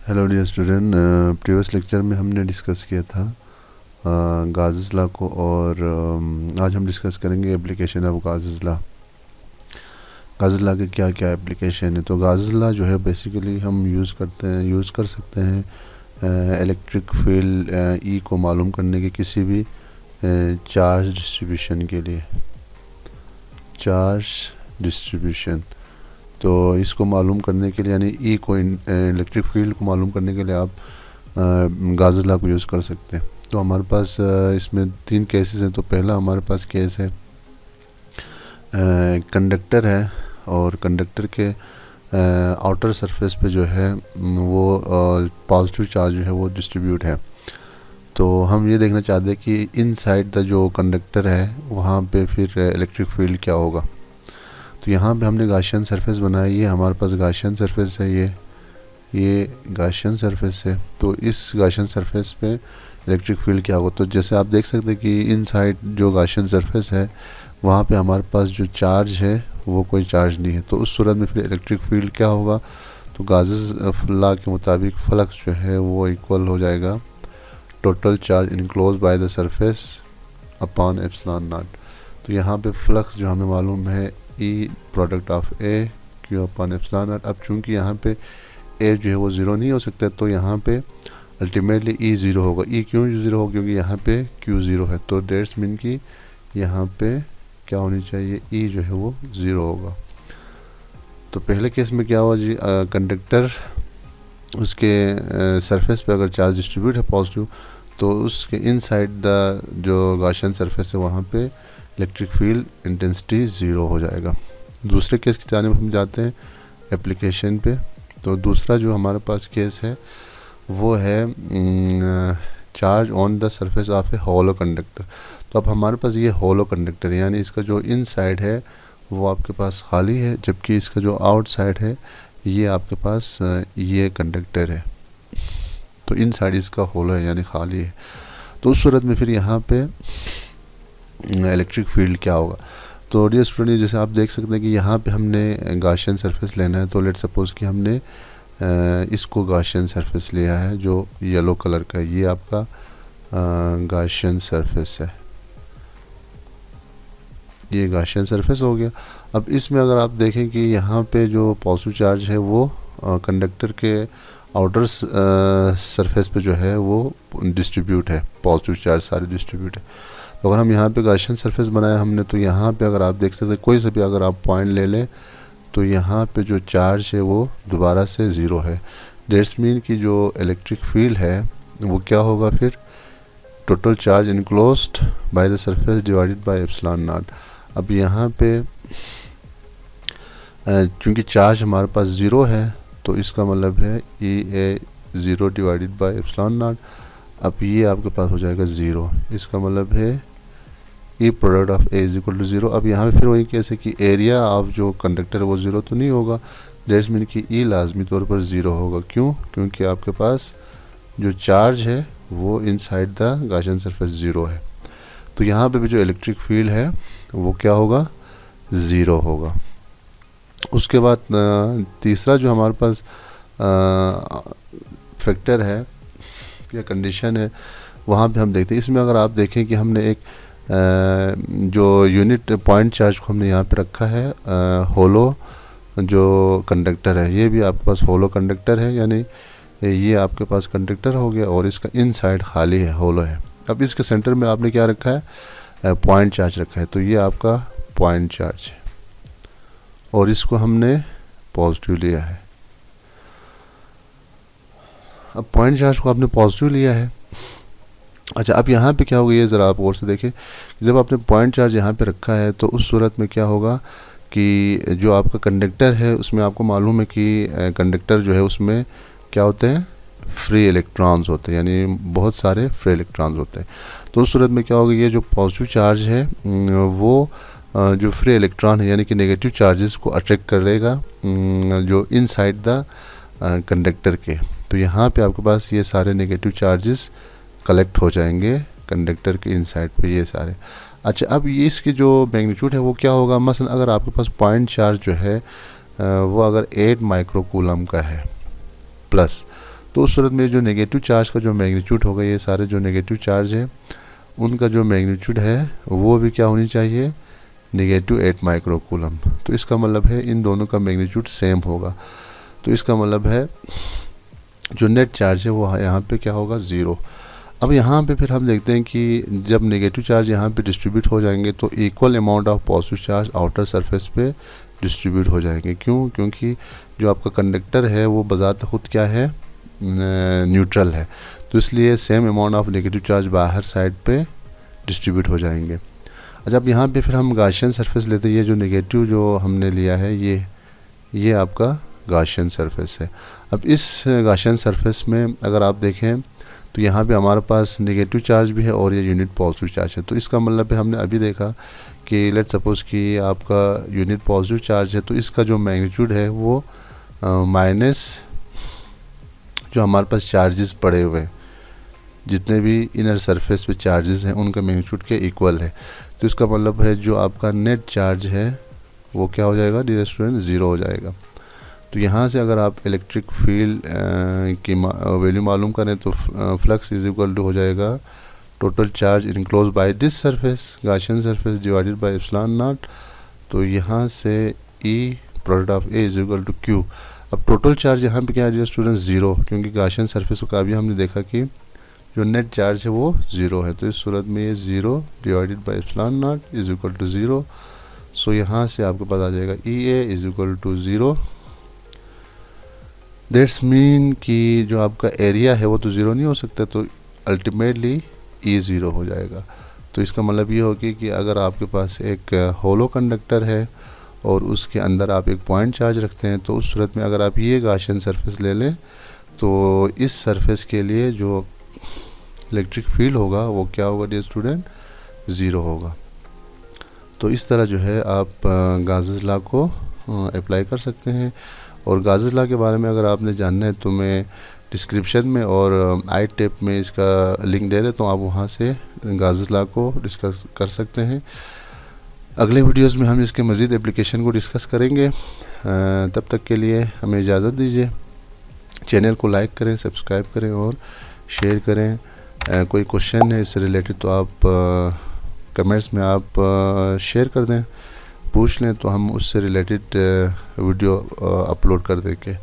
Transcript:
Hello dear student, previous lecture में हमने discuss किया था गाज़ेस लॉ को और आज हम डिस्कस करेंगे application of Gauss's law. Gauss's law के क्या क्या एप्लीकेशन है। तो गाज़ेस लॉ जो है बेसिकली हम यूज़ कर सकते हैं इलेक्ट्रिक फील्ड ई को मालूम करने के किसी भी चार्ज डिस्ट्रीब्यूशन के लिए। चार्ज डिस्ट्रीब्यूशन तो इसको मालूम करने के लिए यानी ई को इलेक्ट्रिक फील्ड को मालूम करने के लिए आप गाज़ेस लॉ को यूज़ कर सकते हैं। तो हमारे पास इसमें 3 केसेस हैं। तो पहला हमारे पास केस है कंडक्टर है और कंडक्टर के आउटर सरफेस पे जो है वो पॉजिटिव चार्ज जो है वो डिस्ट्रीब्यूट है। तो हम ये देखना चाहते हैं कि इनसाइड द जो कंडक्टर है वहाँ पे फिर इलेक्ट्रिक फील्ड क्या होगा। तो यहाँ पे हमने गाशियन सरफेस बनाई है, हमारे पास गाशियन सरफेस है, ये गाशियन सरफेस है। तो इस गाशियन सरफेस पे इलेक्ट्रिक फील्ड क्या होगा। तो जैसे आप देख सकते हैं कि इनसाइड जो गाशियन सरफेस है वहाँ पे हमारे पास जो चार्ज है वो कोई चार्ज नहीं है। तो उस सूरत में फिर इलेक्ट्रिक फील्ड क्या होगा। तो गाज़ेस लॉ के मुताबिक फ्लक्स जो है वो इक्वल हो जाएगा total charge enclose by the surface upon epsilon naught. तो यहाँ पे फ्लक्स जो हमें मालूम है E product of A Q upon epsilon naught. अब चूँकि यहाँ पे ए जो है वो ज़ीरो नहीं हो सकता, तो यहाँ पे अल्टीमेटली ई ज़ीरो होगा। ई क्यों ज़ीरो होगा, क्योंकि यहाँ पे क्यू ज़ीरो है। तो डेट्स मीन कि यहाँ पे क्या होनी चाहिए, ई जो है वो ज़ीरो होगा। तो पहले केस में क्या हुआ जी, कंडक्टर उसके सरफेस पे अगर चार्ज डिस्ट्रीब्यूट है पॉजिटिव, तो उसके इनसाइड द जो गाशियन सरफेस है वहाँ पे इलेक्ट्रिक फील्ड इंटेंसिटी ज़ीरो हो जाएगा। दूसरे केस की जानिब हम जाते हैं एप्लीकेशन पे। तो दूसरा जो हमारे पास केस है वो है charge on the surface of a hollow conductor. तो अब हमारे पास ये होलो कंडक्टर है, यानी इसका जो इनसाइड है वो आपके पास खाली है, जबकि इसका जो आउटसाइड है ये आपके पास ये कंडक्टर है। तो इनसाइड इसका होलो है यानी खाली है। तो उस सूरत में फिर यहाँ पे इलेक्ट्रिक फील्ड क्या होगा। तो डियर स्टूडेंट, जैसे आप देख सकते हैं कि यहाँ पे हमने गाशियन सरफेस लेना है। तो लेट सपोज कि हमने इसको गाशियन सरफेस लिया है जो येलो कलर का है, ये आपका गाशियन सरफेस है, ये गाशियन सरफेस हो गया। अब इसमें अगर आप देखें कि यहाँ पे जो पॉजिटिव चार्ज है वो कंडक्टर के आउटर सरफेस पे जो है वो डिस्ट्रीब्यूट है, पॉजिटिव चार्ज सारे डिस्ट्रीब्यूट है। तो अगर हम यहाँ पे गाशियन सरफेस बनाया हमने, तो यहाँ पे अगर आप देख सकते हैं कोई से भी अगर आप पॉइंट ले लें तो यहाँ पे जो चार्ज है वो दोबारा से ज़ीरो है। डेट्स मीन कि जो इलेक्ट्रिक फील्ड है वो क्या होगा, फिर total charge enclosed bye the surface divided by epsilon naught. अब यहाँ पे चूँकि चार्ज हमारे पास ज़ीरो है तो इसका मतलब है E A zero divided by epsilon naught. अब ये आपके पास हो जाएगा ज़ीरो, इसका मतलब है E product of A is equal to zero. अब यहाँ पे फिर वही कैसे कि एरिया ऑफ जो कंडक्टर है वो ज़ीरो तो नहीं होगा, डेट्स मीन कि ई लाजमी तौर पर ज़ीरो होगा। क्यों, क्योंकि आपके पास जो चार्ज है वो inside the Gaussian surface zero है। तो यहाँ पे भी जो इलेक्ट्रिक फील्ड है वो क्या होगा, ज़ीरो होगा। उसके बाद तीसरा जो हमारे पास फैक्टर है या कंडीशन है वहाँ पे हम देखते हैं। इसमें अगर आप देखें कि हमने एक जो यूनिट पॉइंट चार्ज को हमने यहाँ पे रखा है होलो जो कंडक्टर है, ये भी आपके पास होलो कंडक्टर है, यानी ये आपके पास कंडक्टर हो गया और इसका इनसाइड खाली है, होलो है। अब इसके सेंटर में आपने क्या रखा है, पॉइंट चार्ज रखा है। तो ये आपका पॉइंट चार्ज है और इसको हमने पॉजिटिव लिया है। अब पॉइंट चार्ज को आपने पॉजिटिव लिया है। अच्छा, अब यहाँ पे क्या होगा ये ज़रा आप और से देखें। जब आपने पॉइंट चार्ज यहाँ पे रखा है तो उस सूरत में क्या होगा कि जो आपका कंडक्टर है उसमें आपको मालूम है कि कंडक्टर जो है उसमें क्या होते हैं, फ्री इलेक्ट्रॉन्स होते हैं, यानी बहुत सारे फ्री इलेक्ट्रॉन्स होते हैं। तो उस सूरत में क्या होगा, ये जो पॉजिटिव चार्ज है वो जो फ्री इलेक्ट्रॉन है यानी कि नेगेटिव चार्जेस को अट्रैक्ट करेगा जो इनसाइड द कंडक्टर के। तो यहाँ पे आपके पास ये सारे नेगेटिव चार्जेस कलेक्ट हो जाएंगे कंडक्टर के इनसाइड पे, ये सारे। अच्छा, अब ये इसकी जो मैग्नीट्यूड है वो क्या होगा, मसलन अगर आपके पास पॉइंट चार्ज जो है वो अगर 8 माइक्रो कूलम का है प्लस, तो उस सूरत में जो नेगेटिव चार्ज का जो मैग्नीट्यूड होगा, ये सारे जो नेगेटिव चार्ज है उनका जो मैग्नीट्यूड है वो भी क्या होनी चाहिए, -8 माइक्रोकूलम। तो इसका मतलब है इन दोनों का मैग्नीट्यूड सेम होगा। तो इसका मतलब है जो नेट चार्ज है वो यहाँ पे क्या होगा, 0। अब यहाँ पे फिर हम देखते हैं कि जब नेगेटिव चार्ज यहाँ पे डिस्ट्रीब्यूट हो जाएंगे तो equal amount of positive charge outer surface पे डिस्ट्रीब्यूट हो जाएंगे। क्यों? क्योंकि जो आपका कंडक्टर है वो बजात खुद क्या है, न्यूट्रल है, तो इसलिए same amount of negative charge बाहर साइड पे डिस्ट्रीब्यूट हो जाएंगे। अच्छा, अब यहाँ पे फिर हम गाशियन सरफेस लेते हैं। ये जो नेगेटिव जो हमने लिया है ये आपका गाशियन सरफेस है। अब इस गाशियन सरफेस में अगर आप देखें तो यहाँ पे हमारे पास नेगेटिव चार्ज भी है और ये यूनिट पॉजिटिव चार्ज है। तो इसका मतलब है हमने अभी देखा कि लेट सपोज़ कि आपका यूनिट पॉजिटिव चार्ज है तो इसका जो मैग्नीट्यूड है वो माइनस जो हमारे पास चार्जेस पड़े हुए हैं, जितने भी इनर सरफेस पे चार्जेस हैं उनका मैग्नीट्यूड के इक्वल है। तो इसका मतलब है जो आपका नेट चार्ज है वो क्या हो जाएगा डियर स्टूडेंट, 0 हो जाएगा। तो यहाँ से अगर आप इलेक्ट्रिक फील्ड की वैल्यू मालूम करें तो फ्लक्स इज इक्वल टू हो जाएगा total charge enclose by this surface, Gaussian surface, divided by epsilon naught. तो यहाँ से E product of A is equal to Q। अब टोटल चार्ज यहाँ पे क्या है डियर स्टूडेंट, 0, क्योंकि गाशियन सरफेस का भी हमने देखा कि जो नेट चार्ज है वो 0 है। तो इस सूरत में ये 0 divided by epsilon naught is equal to 0। So यहाँ से आपके पास आ जाएगा EA is equal to 0। That's mean कि जो आपका एरिया है वो तो 0 नहीं हो सकता, तो अल्टीमेटली E 0 हो जाएगा। तो इसका मतलब ये होगी कि अगर आपके पास एक होलो कंडक्टर है और उसके अंदर आप एक पॉइंट चार्ज रखते हैं तो उस सूरत में अगर आप ये गाशियन सरफेस ले लें तो इस सरफेस के लिए जो इलेक्ट्रिक फील्ड होगा वो क्या होगा डियर स्टूडेंट, 0 होगा। तो इस तरह जो है आप गाउस लॉ को अप्लाई कर सकते हैं। और गाउस लॉ के बारे में अगर आपने जानना है तो मैं डिस्क्रिप्शन में और आई टेप में इसका लिंक दे देता हूँ, आप वहाँ से गाउस लॉ को डिस्कस कर सकते हैं। अगले वीडियोस में हम इसके मज़ीद एप्लीकेशन को डिस्कस करेंगे। तब तक के लिए हमें इजाज़त दीजिए। चैनल को लाइक करें, सब्सक्राइब करें और शेयर करें। कोई क्वेश्चन है इससे रिलेटेड तो आप कमेंट्स में आप शेयर कर दें, पूछ लें, तो हम उससे रिलेटेड वीडियो अपलोड कर देंगे।